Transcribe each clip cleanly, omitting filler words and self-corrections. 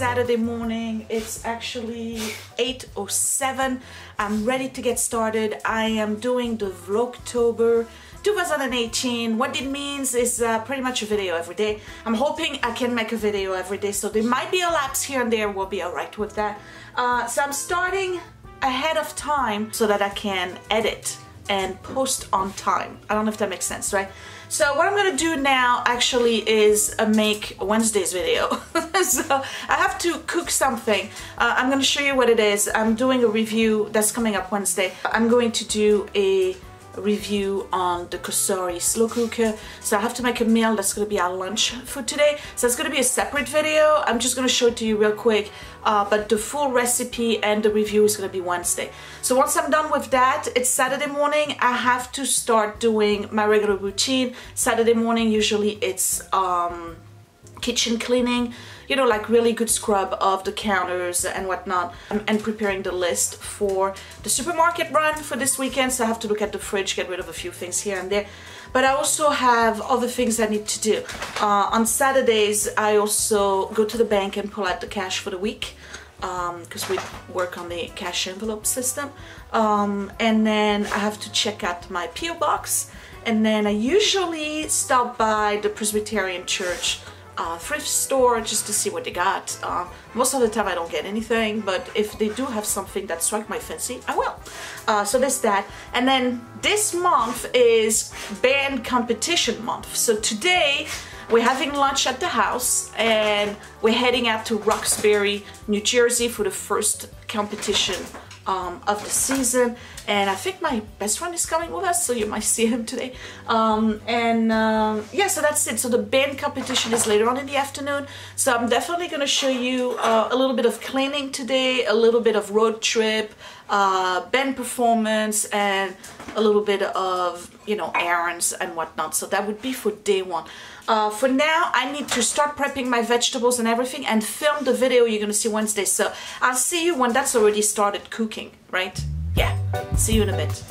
Saturday morning. It's actually 8:07. I'm ready to get started. I am doing the Vlogtober 2018. What it means is pretty much a video every day. I'm hoping I can make a video every day, so there might be a lapse here and there. We'll be alright with that. So I'm starting ahead of time so that I can edit and post on time. I don't know if that makes sense, right? So what I'm gonna do now actually is make Wednesday's video. So I have to cook something. I'm gonna show you what it is. I'm doing a review that's coming up Wednesday. I'm going to do a review on the Kosori slow cooker. So I have to make a meal that's going to be our lunch for today. So it's going to be a separate video. I'm just going to show it to you real quick, but the full recipe and the review is going to be Wednesday. So once I'm done with that, it's Saturday morning. I have to start doing my regular routine. Saturday morning usually it's kitchen cleaning, you know, like really good scrub of the counters and whatnot, and preparing the list for the supermarket run for this weekend. So I have to look at the fridge, get rid of a few things here and there, but I also have other things I need to do. On Saturdays I also go to the bank and pull out the cash for the week, because we work on the cash envelope system, and then I have to check out my PO box, and then I usually stop by the Presbyterian Church thrift store just to see what they got. Most of the time I don't get anything, but if they do have something that strikes my fancy, I will. So there's that. And then this month is band competition month. So today we're having lunch at the house and we're heading out to Roxbury, New Jersey for the first competition of the season, and I think my best friend is coming with us, so you might see him today. Yeah, so that's it. So the band competition is later on in the afternoon, so I'm definitely going to show you a little bit of cleaning today, a little bit of road trip, band performance, and a little bit of, you know, errands and whatnot. So that would be for day one. For now, I need to start prepping my vegetables and everything and film the video you're gonna see Wednesday. So I'll see you when that's already started cooking, right? Yeah, see you in a bit.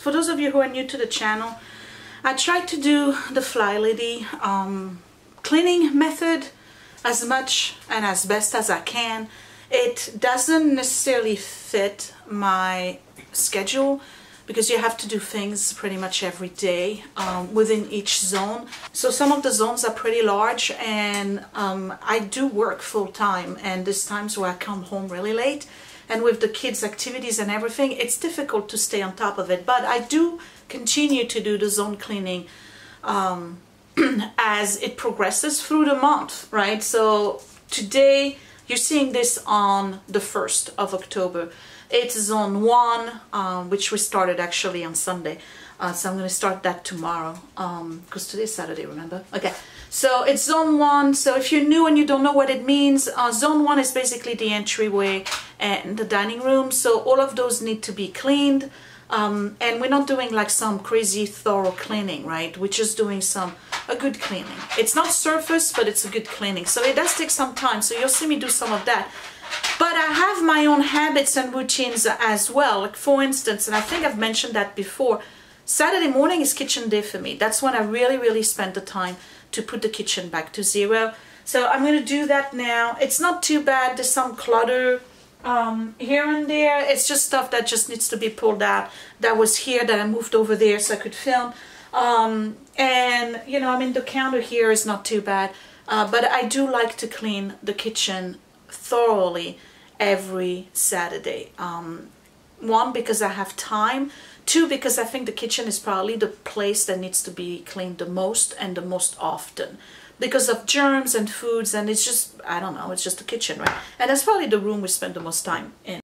For those of you who are new to the channel, I try to do the Fly Lady cleaning method as much and as best as I can. It doesn't necessarily fit my schedule because you have to do things pretty much every day within each zone. So some of the zones are pretty large, and I do work full-time, and there's times where I come home really late. And with the kids' activities and everything, it's difficult to stay on top of it. But I do continue to do the zone cleaning as it progresses through the month, right? So today, you're seeing this on the 1st of October. It's zone 1, which we started actually on Sunday. So I'm going to start that tomorrow, because today's Saturday, remember? Okay, so it's zone 1. So if you're new and you don't know what it means, zone 1 is basically the entryway and the dining room. So all of those need to be cleaned. And we're not doing like some crazy thorough cleaning, right? We're just doing a good cleaning. It's not surface, but it's a good cleaning. So it does take some time. So you'll see me do some of that. But I have my own habits and routines as well. Like for instance, and I think I've mentioned that before, Saturday morning is kitchen day for me. That's when I really spend the time to put the kitchen back to zero. So I'm going to do that now. It's not too bad. There's some clutter here and there. It's just stuff that just needs to be pulled out. That was here that I moved over there so I could film. And you know, I mean, the counter here is not too bad, but I do like to clean the kitchen thoroughly every Saturday. One, because I have time. Two, because I think the kitchen is probably the place that needs to be cleaned the most and the most often, because of germs and foods, and it's just, I don't know, it's just the kitchen, right? And that's probably the room we spend the most time in.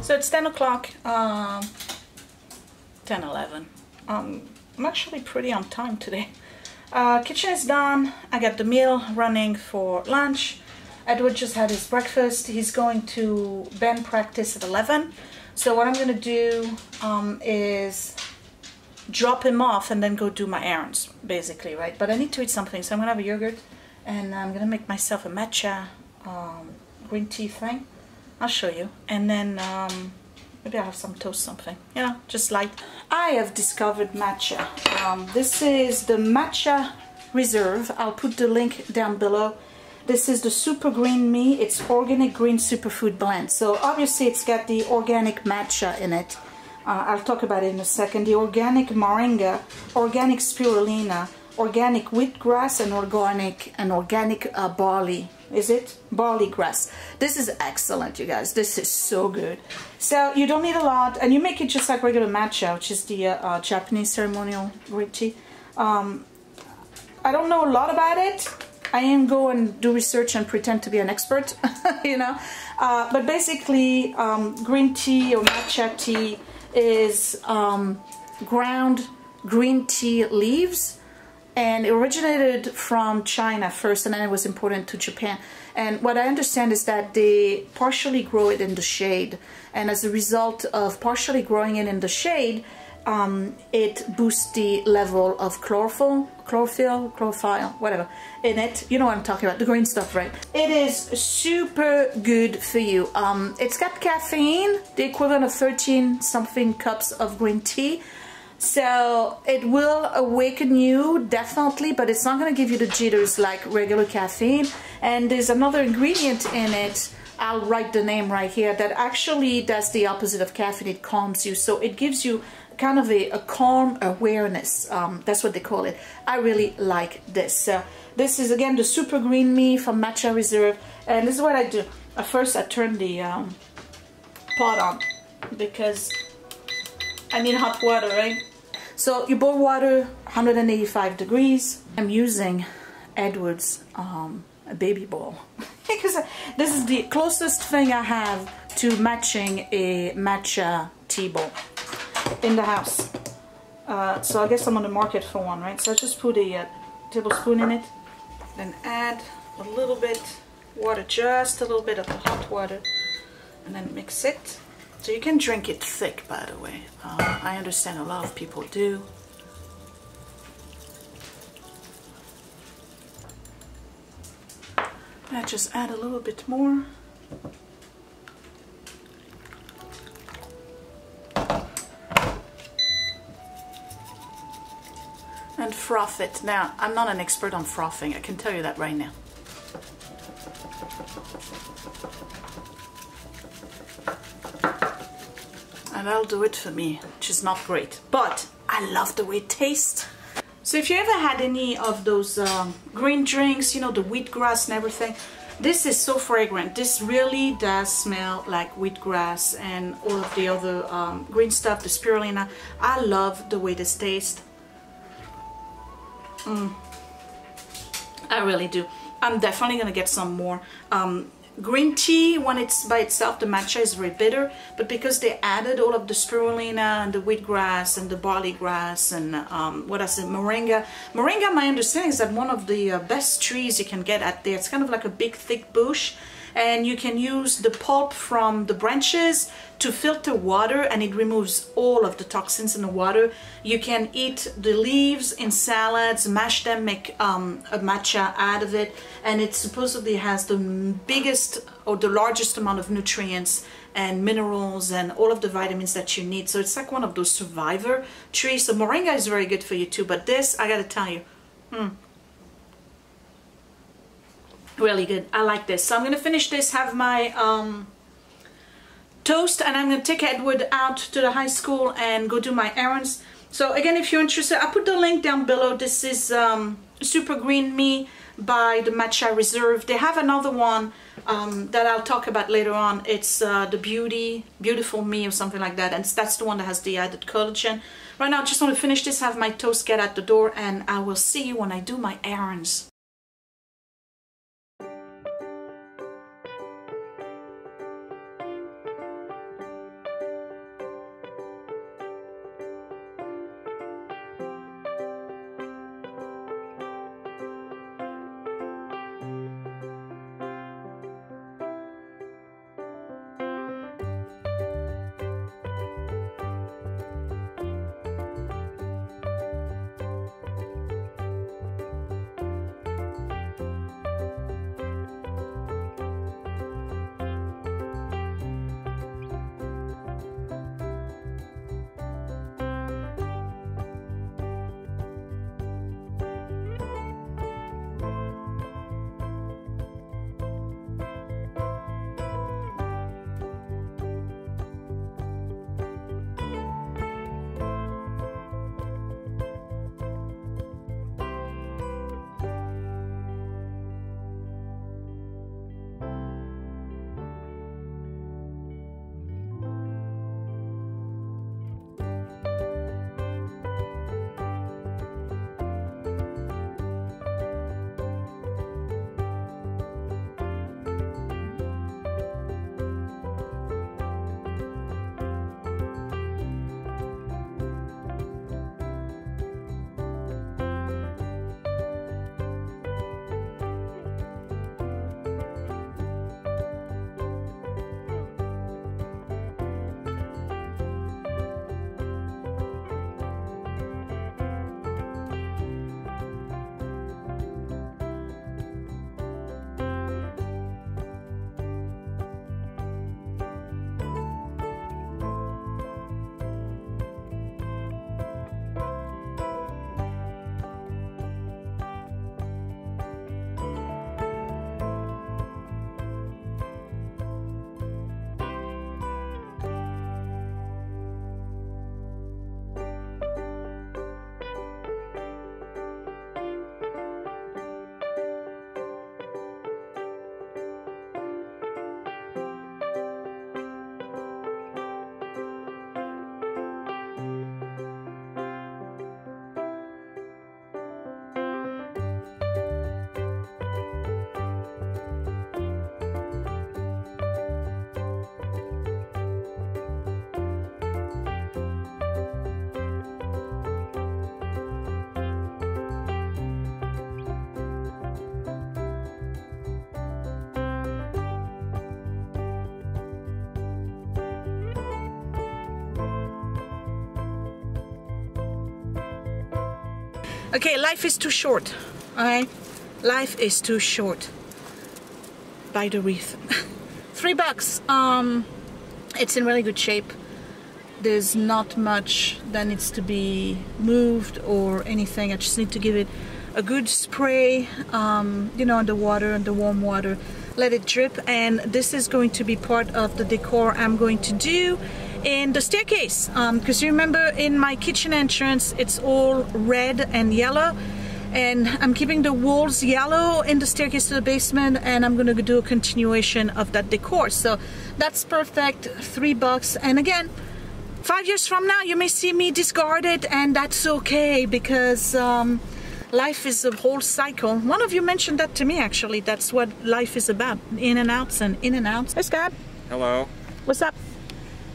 So it's 10 o'clock, 10:11. I'm actually pretty on time today. Kitchen is done. I got the meal running for lunch. Edward just had his breakfast. He's going to band practice at 11. So what I'm going to do is drop him off and then go do my errands, basically, right? But I need to eat something, so I'm going to have a yogurt, and I'm going to make myself a matcha green tea thing. I'll show you. And then maybe I'll have some toast, something, you know, just light. I have discovered matcha. This is the Matcha Reserve. I'll put the link down below. This is the super green me. It's organic green superfood blend. So obviously it's got the organic matcha in it. I'll talk about it in a second. The organic moringa, organic spirulina, organic wheatgrass, and organic barley. Is it? Barley grass. This is excellent, you guys. This is so good. So you don't need a lot, and you make it just like regular matcha, which is the Japanese ceremonial green tea. I don't know a lot about it. I am go and do research and pretend to be an expert, you know. But basically, green tea or matcha tea is ground green tea leaves, and it originated from China first, and then it was imported to Japan. And what I understand is that they partially grow it in the shade, and as a result of partially growing it in the shade, it boosts the level of chlorophyll, whatever, in it. You know what I'm talking about, the green stuff, right? It is super good for you. It's got caffeine, the equivalent of 13 something cups of green tea, So it will awaken you, definitely, but it's not going to give you the jitters like regular caffeine. And there's another ingredient in it, I'll write the name right here, that actually does the opposite of caffeine. It calms you. So it gives you kind of a calm awareness. That's what they call it. I really like this. So this is, again, the Super Green Me from Matcha Reserve. And this is what I do. At first, I turn the pot on because I need hot water, right? So you boil water 185 degrees. I'm using Edwards baby bowl because this is the closest thing I have to matching a matcha tea bowl in the house. So I guess I'm on the market for one, right? So I just put a tablespoon in it, then add a little bit water, just a little bit of the hot water, and then mix it. So you can drink it thick, by the way. I understand a lot of people do. I just add a little bit more. And froth it. Now, I'm not an expert on frothing, I can tell you that right now. And that'll do it for me, which is not great, but I love the way it tastes. So if you ever had any of those green drinks, you know, the wheatgrass and everything, this is so fragrant. This really does smell like wheatgrass and all of the other green stuff, the spirulina. I love the way this tastes. I really do. I'm definitely gonna get some more. Green tea, when it's by itself, the matcha is very bitter, but because they added all of the spirulina and the wheatgrass and the barley grass and what I said, moringa. Moringa, my understanding is that one of the best trees you can get out there. It's kind of like a big thick bush, and you can use the pulp from the branches to filter water, and it removes all of the toxins in the water. You can eat the leaves in salads, mash them, make a matcha out of it, and it supposedly has the biggest or the largest amount of nutrients and minerals and all of the vitamins that you need. So it's like one of those survivor trees. So moringa is very good for you too, but this, I gotta tell you, really good. I like this. So I'm gonna finish this, have my toast, and I'm gonna take Edward out to the high school and go do my errands. So again, if you're interested, I'll put the link down below. This is Super Green Me by the Matcha Reserve. They have another one that I'll talk about later on. It's the Beautiful Me or something like that, and that's the one that has the added collagen. Right now I just want to finish this, have my toast, get out the door, and I will see you when I do my errands. Okay, life is too short. Alright? Life is too short. Buy the wreath. $3. It's in really good shape. There's not much that needs to be moved or anything. I just need to give it a good spray, you know, on the water, on the warm water. Let it drip, and this is going to be part of the decor I'm going to do in the staircase. Because you remember in my kitchen entrance, it's all red and yellow. And I'm keeping the walls yellow in the staircase to the basement, and I'm gonna do a continuation of that decor. So that's perfect, $3. And again, 5 years from now, you may see me discard it, and that's okay, because life is a whole cycle. One of you mentioned that to me, actually. That's what life is about, in and outs and in and outs. Hey, Scott. Hello. What's up?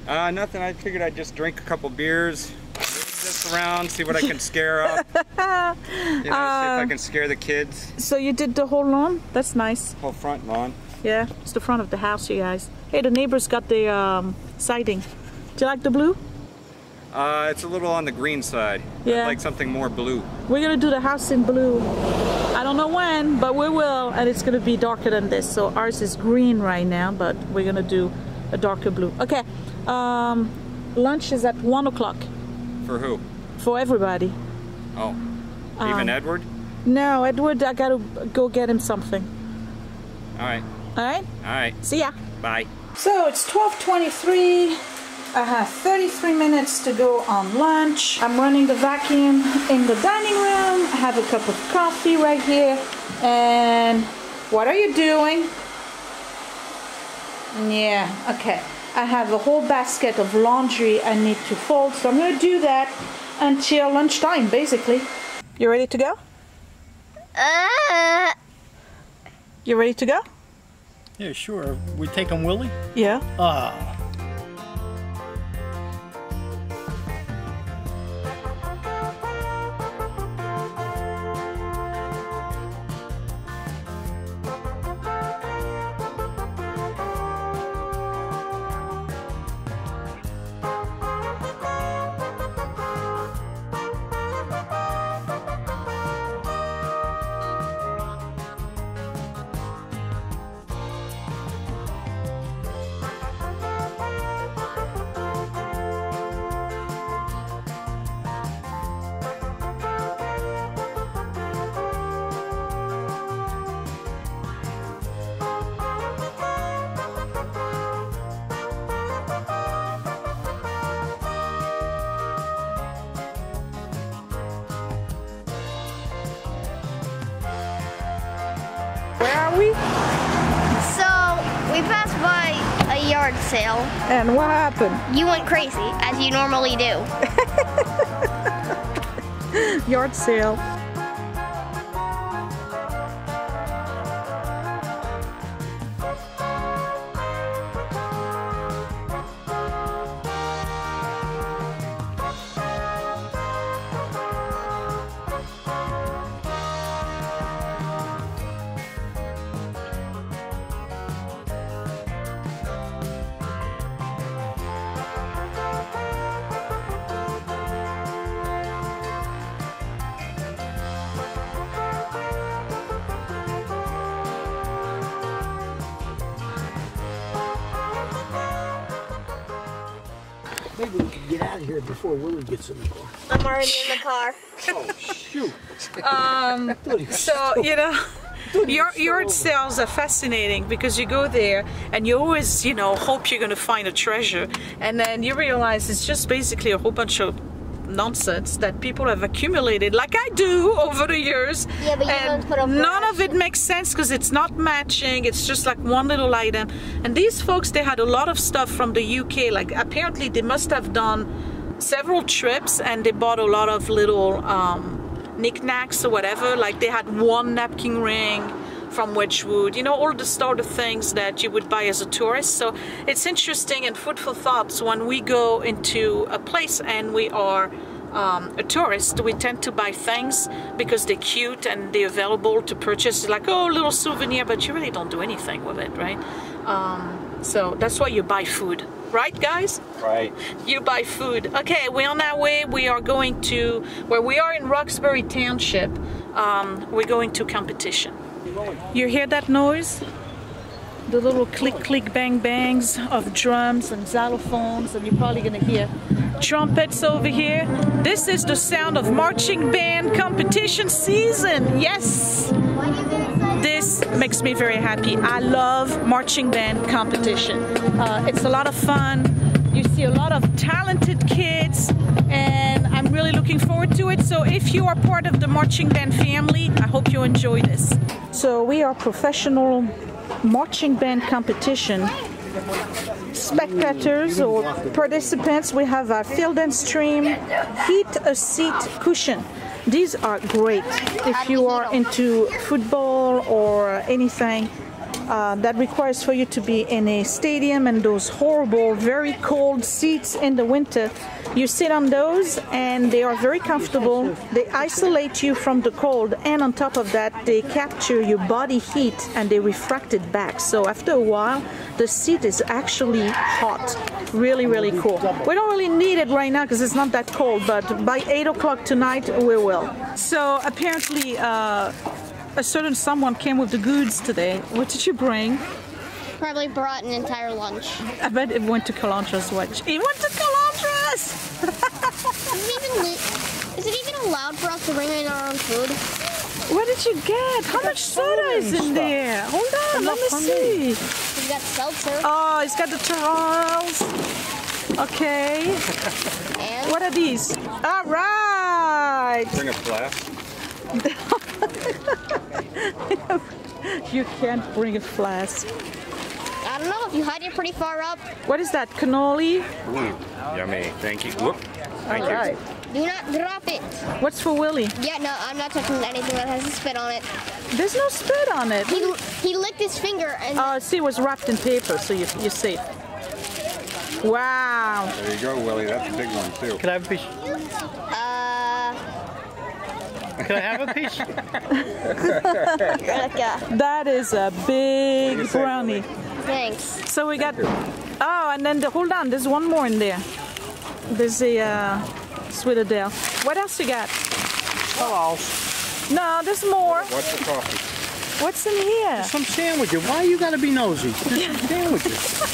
Nothing. I figured I'd just drink a couple beers. Just around, see what I can scare up. You know, see if I can scare the kids. So you did the whole lawn? That's nice. Whole front lawn. Yeah, it's the front of the house, you guys. Hey, the neighbors got the siding. Do you like the blue? It's a little on the green side. Yeah. I'd like something more blue. We're gonna do the house in blue. I don't know when, but we will, and it's gonna be darker than this. So ours is green right now, but we're gonna do a darker blue. Okay, lunch is at 1 o'clock. For who? For everybody. Oh, even Edward? No, Edward, I gotta go get him something. All right. All right? All right. See ya. Bye. So it's 12:23. I have 33 minutes to go on lunch. I'm running the vacuum in the dining room. I have a cup of coffee right here. And what are you doing? Yeah, okay. I have a whole basket of laundry I need to fold, so I'm going to do that until lunchtime, basically. You ready to go? You ready to go? Yeah, sure. We taking Willie? Yeah. Where are we? So, we passed by a yard sale. And what happened? You went crazy, as you normally do. Yard sale. Maybe we can get out of here before Willie gets in the car. I'm already in the car. Oh, shoot. So, you know, yard sales are fascinating because you go there and you always, you know, hope you're going to find a treasure. And then you realize it's just basically a whole bunch of nonsense that people have accumulated, like I do, over the years. Yeah, but you don't put up none of it makes sense because it's not matching. It's just like one little item. And these folks, they had a lot of stuff from the UK. Like apparently they must have done several trips and they bought a lot of little knickknacks or whatever. Like they had one napkin ring from Wedgwood, you know, all the sort of things that you would buy as a tourist. So it's interesting and food for thoughts when we go into a place and we are a tourist. We tend to buy things because they're cute and they're available to purchase, like, oh, little souvenir, but you really don't do anything with it, right? So that's why you buy food, right, guys? Right. You buy food. Okay, we're on our way. We are going to, where we are in Roxbury Township, we're going to competition. You hear that noise? The little click, click, bang, bangs of drums and xylophones, and you're probably gonna hear trumpets over here. This is the sound of marching band competition season. Yes! This makes me very happy. I love marching band competition. It's a lot of fun. You see a lot of talented kids, and I'm really looking forward to it. So if you are part of the marching band family, I hope you enjoy this. So we are professional marching band competition spectators or participants. We have a field and stream, heat a seat cushion. These are great if you are into football or anything that requires for you to be in a stadium and those horrible, very cold seats in the winter. You sit on those and they are very comfortable. They isolate you from the cold, and on top of that, they capture your body heat and they refract it back. So after a while, the seat is actually hot. Really, really cool. We don't really need it right now because it's not that cold, but by 8 o'clock tonight, we will. So apparently, a certain someone came with the goods today. What did you bring? Probably brought an entire lunch. I bet it went to Calandra's watch. It went to Calandra's! Is it even allowed for us to bring in our own food? What did you get? How much soda is in there? Hold on, let me see. We've got seltzer. Oh, it's got the Tyrrells. Okay. And what are these? All right. Bring a flask. You can't bring a flask. I don't know if you hide it pretty far up. What is that? Cannoli? Ooh, yummy. Thank you. Whoop. Thank All right. Do not drop it. What's for Willie? Yeah, no, I'm not touching anything that has a spit on it. There's no spit on it. He licked his finger and See, it was wrapped in paper, so you're safe. Wow. There you go, Willie. That's a big one, too. Can I have a piece? Can I have a piece? That is a big brownie. Thanks. So we got, oh, and then hold on, there's one more in there. There's a Sweet Adele. What else you got? Hello. No, there's more. What's the coffee? What's in here? Some sandwiches. Why you gotta be nosy? There's some sandwiches.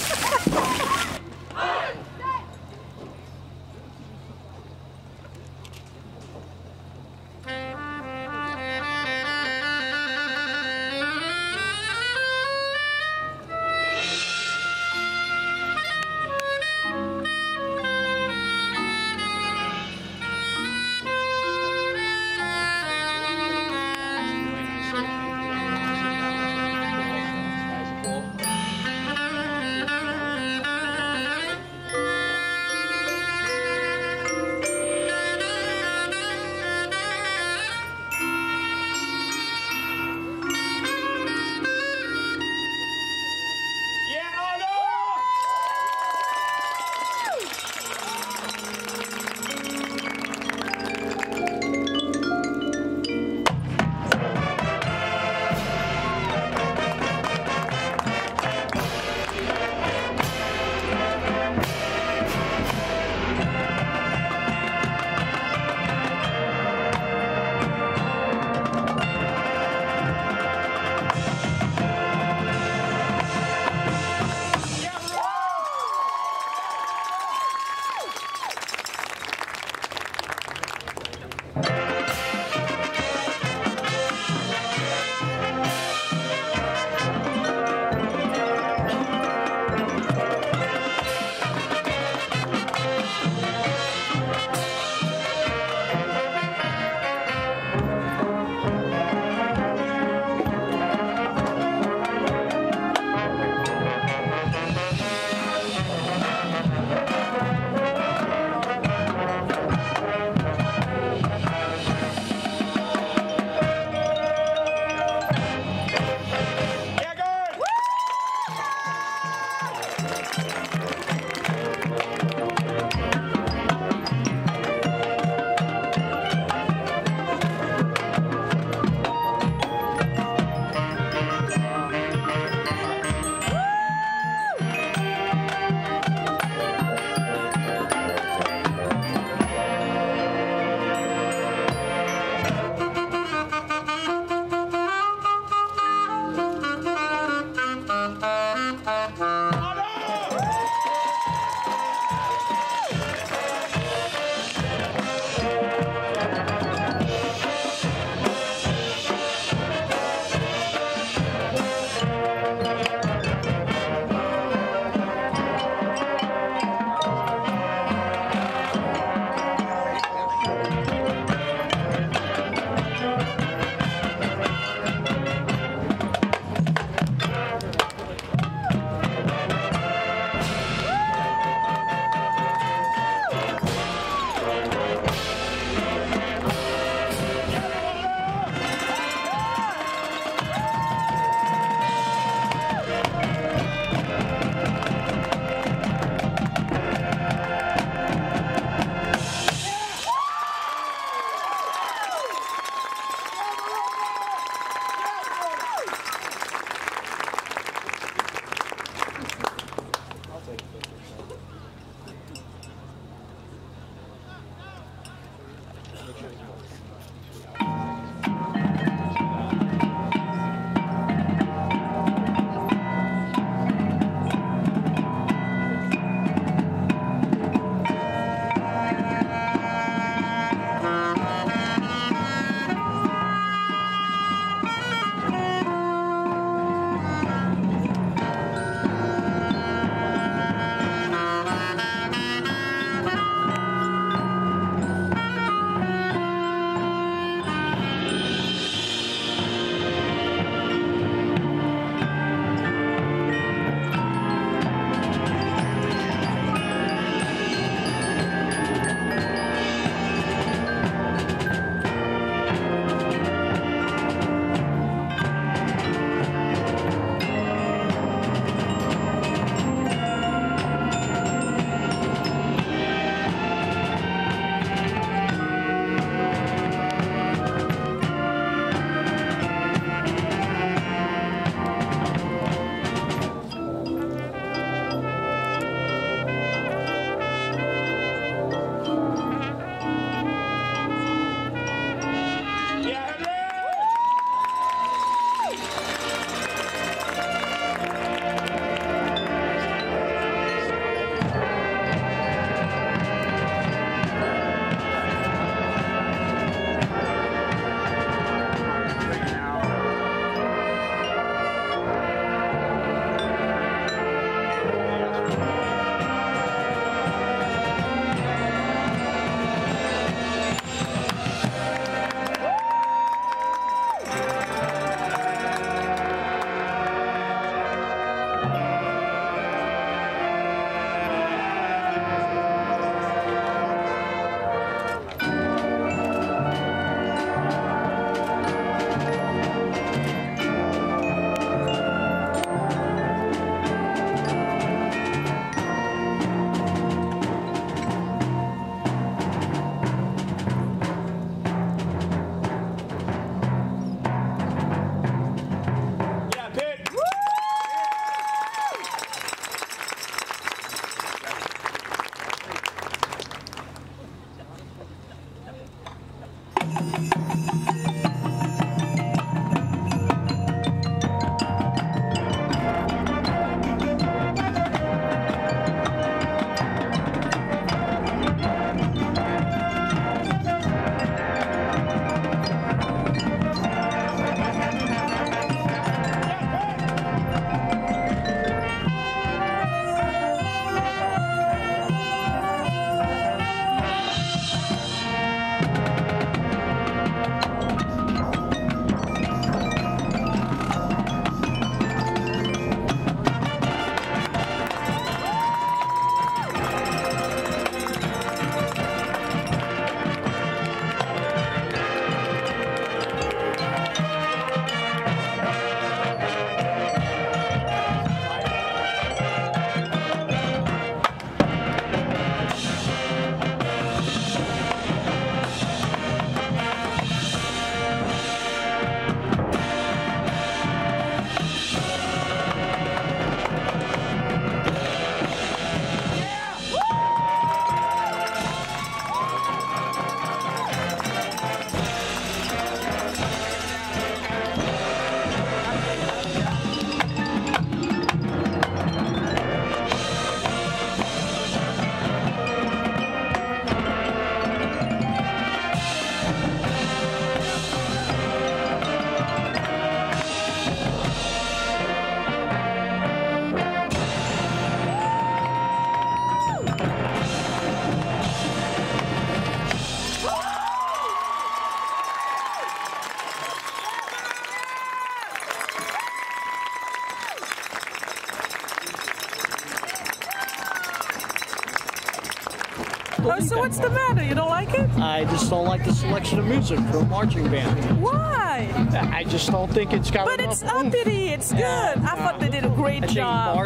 like So that what's the part. matter? You don't like it? I just don't like the selection of music for a marching band. Why? I just don't think it's got But enough it's oomph. uppity. It's good. I thought they did a great I think job.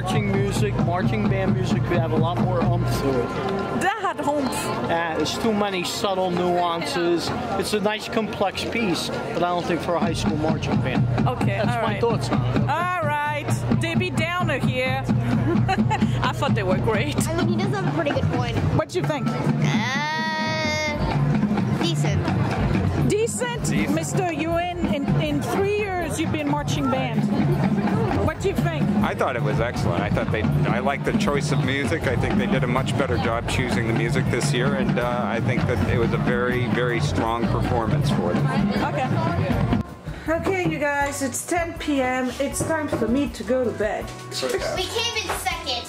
marching band music could have a lot more oomph to it. That had home. There's too many subtle nuances. It's a nice complex piece, but I don't think for a high school marching band. Okay, That's all my right. thoughts on it. All right, Debbie Downer here. I thought they were great. I mean, he does have a pretty good point. What do you think? Decent. Decent? Mister, you in 3 years you've been marching band. What do you think? I thought it was excellent. I like the choice of music. I think they did a much better job choosing the music this year, and I think that it was a very, very strong performance for them. Okay. Okay, you guys, it's 10 p.m. It's time for me to go to bed. We came in second.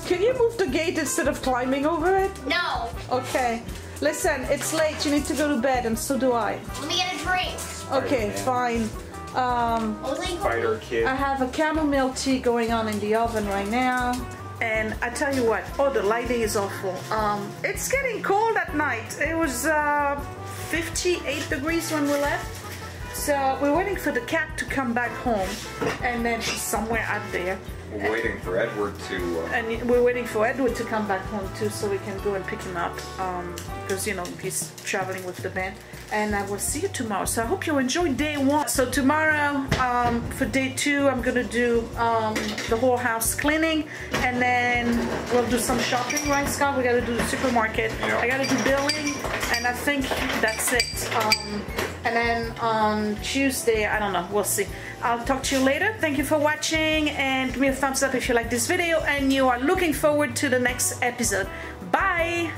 Can you move the gate instead of climbing over it? No. Okay. Listen, it's late. You need to go to bed, and so do I. Let me get a drink. Okay, fine. Fighter kid. I have a chamomile tea going on in the oven right now. And I tell you what, oh, the lighting is awful. It's getting cold at night. It was 58 degrees when we left. So we're waiting for the cat to come back home. And then she's somewhere out there. We're waiting for Edward to... And we're waiting for Edward to come back home too, so we can go and pick him up. Because, you know, he's traveling with the band. And I will see you tomorrow. So I hope you enjoyed day 1. So tomorrow, for day 2, I'm gonna do the whole house cleaning, and then we'll do some shopping, right, Scott? We gotta do the supermarket. Yeah. I gotta do billing, and I think that's it. And then on Tuesday, I don't know, we'll see. I'll talk to you later. Thank you for watching, and give me a thumbs up if you like this video and you are looking forward to the next episode. Bye!